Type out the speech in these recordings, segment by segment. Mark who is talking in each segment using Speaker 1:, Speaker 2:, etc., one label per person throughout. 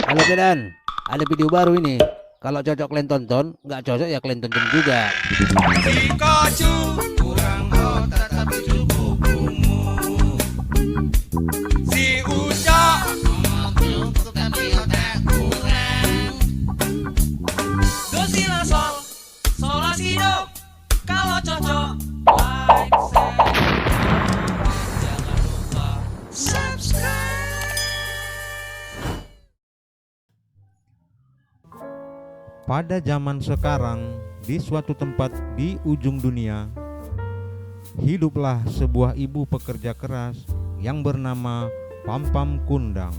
Speaker 1: Halo Kedan, ada video baru ini. Kalau cocok kalian tonton, nggak cocok ya kalian tonton juga.
Speaker 2: Pikachu kurang otak tapi cukup umur. Si Ucok cukup tapi otak kurang. Dosila sol, solasido. Kalau cocok, like, share, jangan lupa subscribe.
Speaker 3: Pada zaman sekarang, di suatu tempat di ujung dunia, hiduplah sebuah ibu pekerja keras yang bernama Pampam Kundang.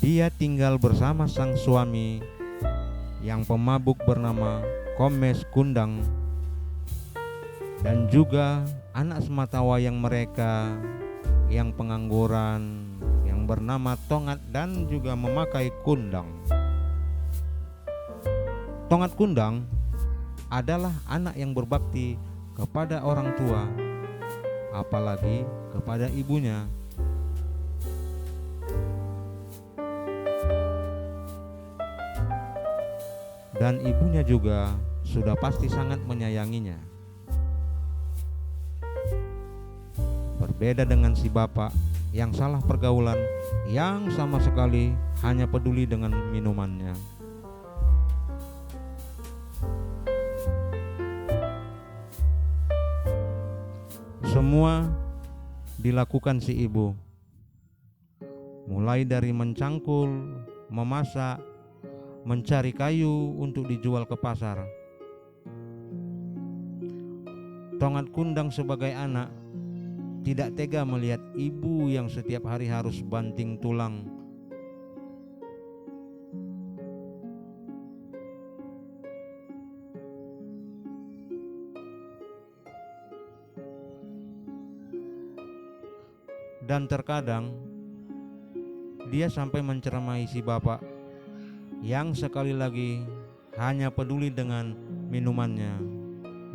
Speaker 3: Dia tinggal bersama sang suami yang pemabuk bernama Komes Kundang dan juga anak sematawayang mereka yang pengangguran yang bernama Tongat dan juga memakai kundang. Tongat Kundang adalah anak yang berbakti kepada orang tua, apalagi kepada ibunya. Dan ibunya juga sudah pasti sangat menyayanginya. Berbeda dengan si bapak yang salah pergaulan, yang sama sekali hanya peduli dengan minumannya. Semua dilakukan si ibu, mulai dari mencangkul, memasak, mencari kayu untuk dijual ke pasar. Tongat Kundang sebagai anak tidak tega melihat ibu yang setiap hari harus banting tulang. Dan terkadang dia sampai menceramahi si bapak yang sekali lagi hanya peduli dengan minumannya.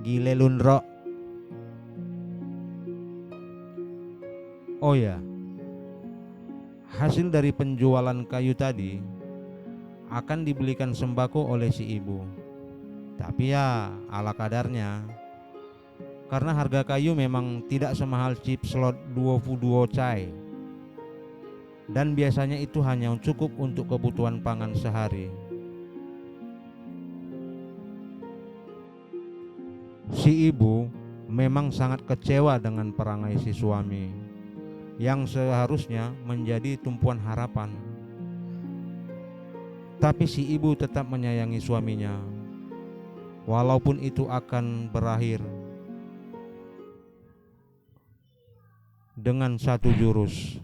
Speaker 3: Gile lunro. Oh ya, hasil dari penjualan kayu tadi akan dibelikan sembako oleh si ibu. Tapi ya ala kadarnya, karena harga kayu memang tidak semahal chip slot 22 cai. Dan biasanya itu hanya cukup untuk kebutuhan pangan sehari. Si ibu memang sangat kecewa dengan perangai si suami yang seharusnya menjadi tumpuan harapan. Tapi si ibu tetap menyayangi suaminya, walaupun itu akan berakhir dengan satu jurus.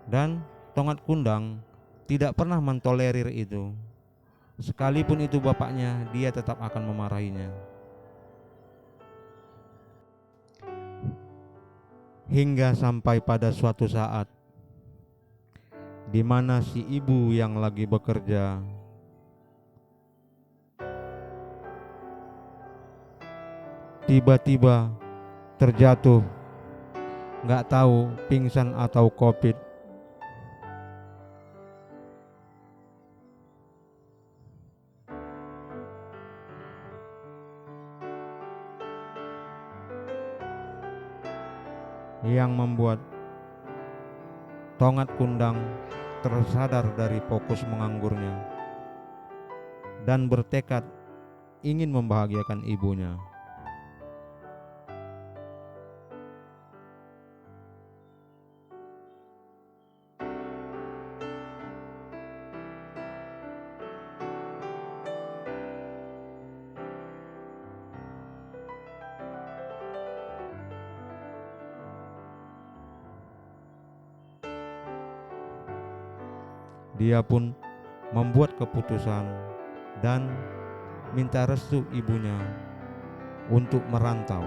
Speaker 3: Dan Tongat Kundang tidak pernah mentolerir itu. Sekalipun itu bapaknya, dia tetap akan memarahinya. Hingga sampai pada suatu saat di mana si ibu yang lagi bekerja tiba-tiba terjatuh, nggak tahu pingsan atau COVID. Yang membuat Tongat Kundang tersadar dari fokus menganggurnya dan bertekad ingin membahagiakan ibunya. Dia pun membuat keputusan dan minta restu ibunya untuk merantau.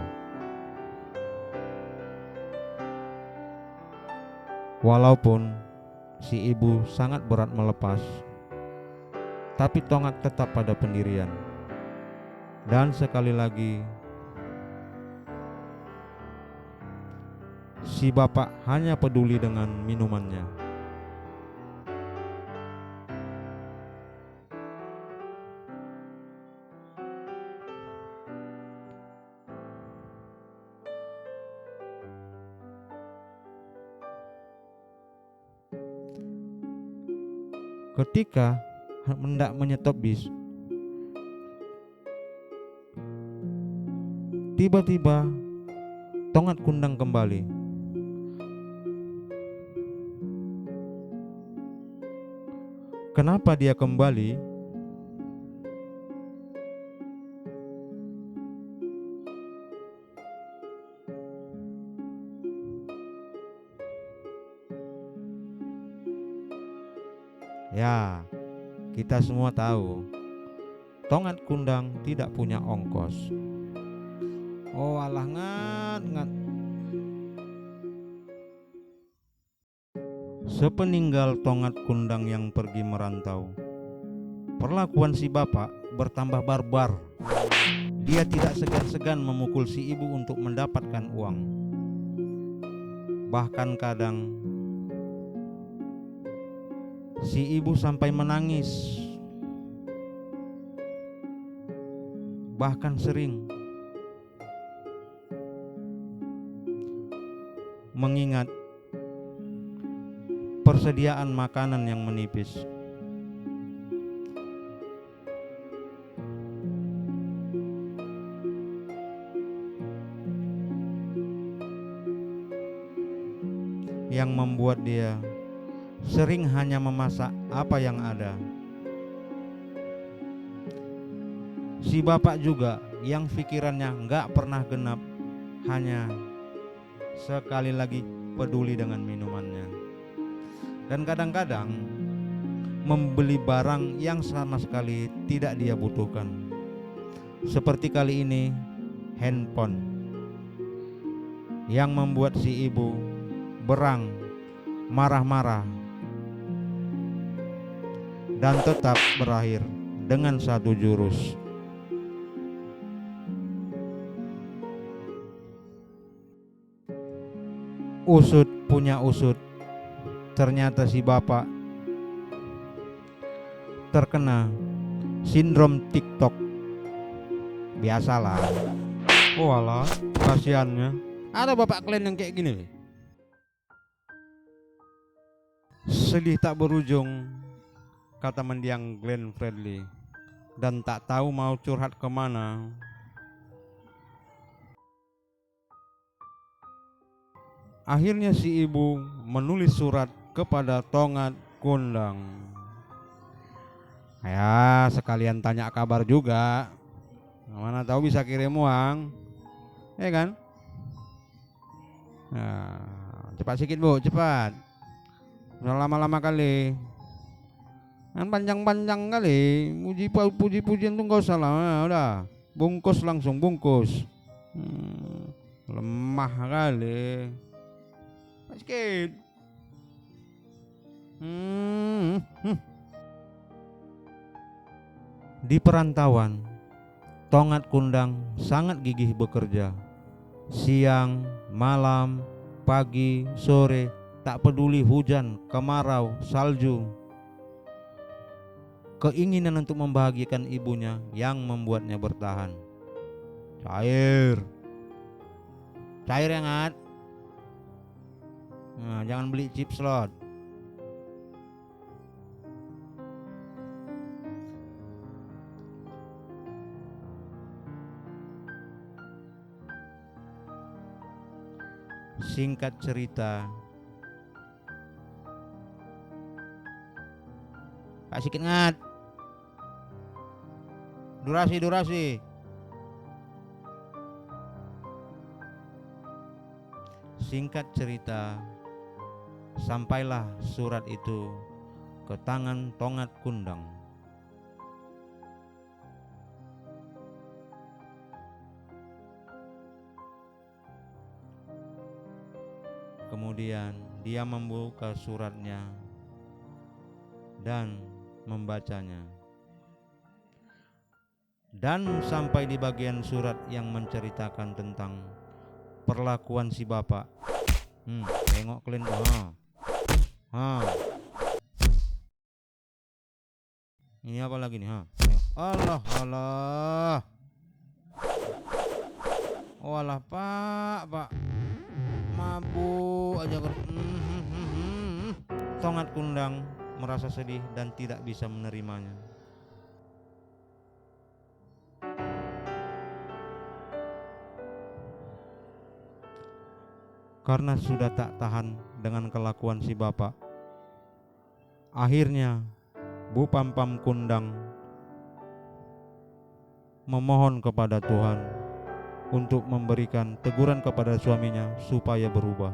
Speaker 3: Walaupun si ibu sangat berat melepas, tapi Tongat tetap pada pendirian. Dan sekali lagi si bapak hanya peduli dengan minumannya. Ketika hendak menyetop bis, tiba-tiba Tongat Kundang kembali. Kenapa dia kembali? Ya, kita semua tahu Tongat Kundang tidak punya ongkos. Oh alah ngat. Sepeninggal Tongat Kundang yang pergi merantau, perlakuan si bapak bertambah barbar. Dia tidak segan-segan memukul si ibu untuk mendapatkan uang. Bahkan kadang si ibu sampai menangis. Bahkan sering mengingat persediaan makanan yang menipis. Yang membuat dia sering hanya memasak apa yang ada. Si bapak juga yang pikirannya nggak pernah genap, hanya sekali lagi peduli dengan minumannya. Dan kadang-kadang membeli barang yang sama sekali tidak dia butuhkan. Seperti kali ini handphone yang membuat si ibu berang, marah-marah, dan tetap berakhir dengan satu jurus. Usut punya usut, ternyata si bapak terkena sindrom TikTok. Biasalah. Oh alah, kasihannya. Ada bapak kalian yang kayak gini. Sedih tak berujung, kata mendiang Glenn Fredly, dan tak tahu mau curhat kemana. Akhirnya si ibu menulis surat kepada Tongat Kundang. Ya, sekalian tanya kabar juga. Mana tahu bisa kirim uang, ya kan? Nah, cepat sedikit bu, cepat. Udah lama-lama kali. Kan panjang-panjang kali. Puji-pujian tuh gak usah lah. Nah, udah, bungkus langsung bungkus. Lemah kali. Sedikit. Di perantauan, Tongat Kundang sangat gigih bekerja. Siang, malam, pagi, sore, tak peduli hujan, kemarau, salju. Keinginan untuk membahagiakan ibunya yang membuatnya bertahan. Cair yang hangat. Nah, jangan beli chip slot. Singkat cerita, kasih sedikit ngat. Durasi. Singkat cerita, sampailah surat itu ke tangan Tongat Kundang. Kemudian dia membuka suratnya dan membacanya. Dan sampai di bagian surat yang menceritakan tentang perlakuan si bapak Tengok kalian tuh. Ini apa lagi nih? Allah, Allah. Oh alah pak. Mabuk aja. Tongat Kundang merasa sedih dan tidak bisa menerimanya. Karena sudah tak tahan dengan kelakuan si bapak, akhirnya Bu Pampam Kundang memohon kepada Tuhan untuk memberikan teguran kepada suaminya supaya berubah.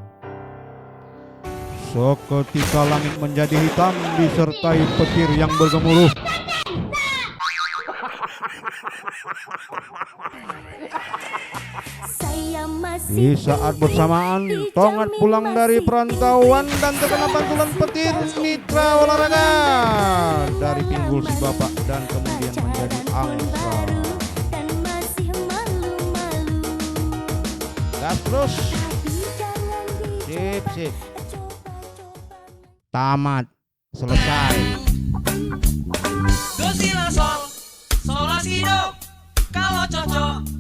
Speaker 3: Seketika langit menjadi hitam disertai petir yang bergemuruh. Di saat bersamaan, Tongat pulang dari perantauan dan terkena pantulan petir mitra olahraga dari pinggul si bapak dan kemudian menjadi angsa. Gas terus. Sip. Tamat. Selesai.
Speaker 2: Do si la sol, sol la si do. Kalau cocok